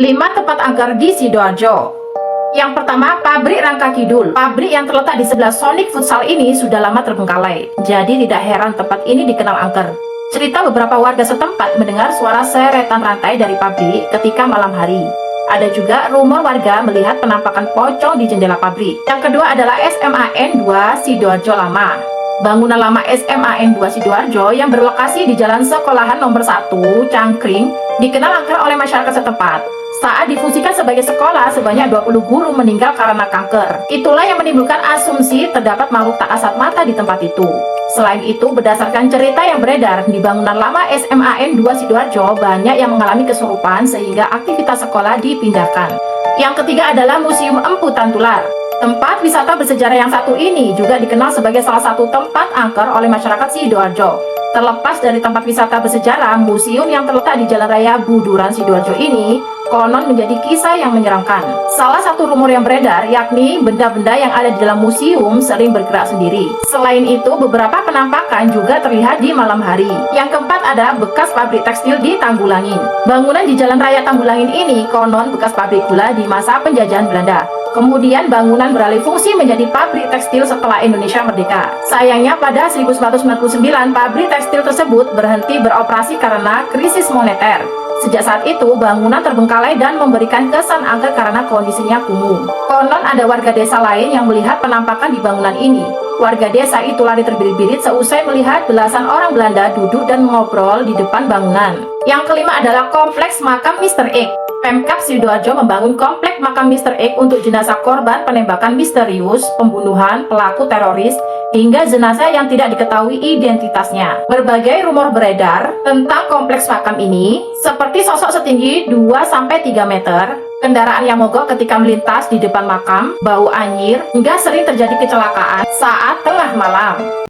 5 tempat angker di Sidoarjo. Yang pertama, pabrik Rangka Kidul. Pabrik yang terletak di sebelah Sonic Futsal ini sudah lama terbengkalai. Jadi tidak heran tempat ini dikenal angker. Cerita beberapa warga setempat mendengar suara seretan rantai dari pabrik ketika malam hari. Ada juga rumor warga melihat penampakan pocong di jendela pabrik. Yang kedua adalah SMAN 2 Sidoarjo Lama. Bangunan lama SMAN 2 Sidoarjo yang berlokasi di Jalan Sekolahan nomor 1 Cangkring dikenal angker oleh masyarakat setempat. Saat difungsikan sebagai sekolah, sebanyak 20 guru meninggal karena kanker. Itulah yang menimbulkan asumsi terdapat makhluk tak kasat mata di tempat itu. Selain itu, berdasarkan cerita yang beredar, di bangunan lama SMAN 2 Sidoarjo banyak yang mengalami kesurupan sehingga aktivitas sekolah dipindahkan. Yang ketiga adalah Museum Empu Tantular. Tempat wisata bersejarah yang satu ini juga dikenal sebagai salah satu tempat angker oleh masyarakat Sidoarjo. Terlepas dari tempat wisata bersejarah, museum yang terletak di Jalan Raya Buduran Sidoarjo ini konon menjadi kisah yang menyeramkan. Salah satu rumor yang beredar yakni benda-benda yang ada di dalam museum sering bergerak sendiri. Selain itu, beberapa penampakan juga terlihat di malam hari. Yang keempat ada bekas pabrik tekstil di Tanggulangin. Bangunan di Jalan Raya Tanggulangin ini konon bekas pabrik gula di masa penjajahan Belanda. Kemudian bangunan beralih fungsi menjadi pabrik tekstil setelah Indonesia merdeka. Sayangnya pada 1999 pabrik tekstil tersebut berhenti beroperasi karena krisis moneter. Sejak saat itu bangunan terbengkalai dan memberikan kesan angker karena kondisinya kumuh. Konon ada warga desa lain yang melihat penampakan di bangunan ini. Warga desa itu lari terbirit-birit seusai melihat belasan orang Belanda duduk dan mengobrol di depan bangunan. Yang kelima adalah Kompleks Makam Mr. X. Pemkab Sidoarjo membangun komplek makam Mr. X untuk jenazah korban penembakan misterius, pembunuhan, pelaku teroris, hingga jenazah yang tidak diketahui identitasnya. Berbagai rumor beredar tentang kompleks makam ini, seperti sosok setinggi 2-3 meter, kendaraan yang mogok ketika melintas di depan makam, bau anyir, hingga sering terjadi kecelakaan saat tengah malam.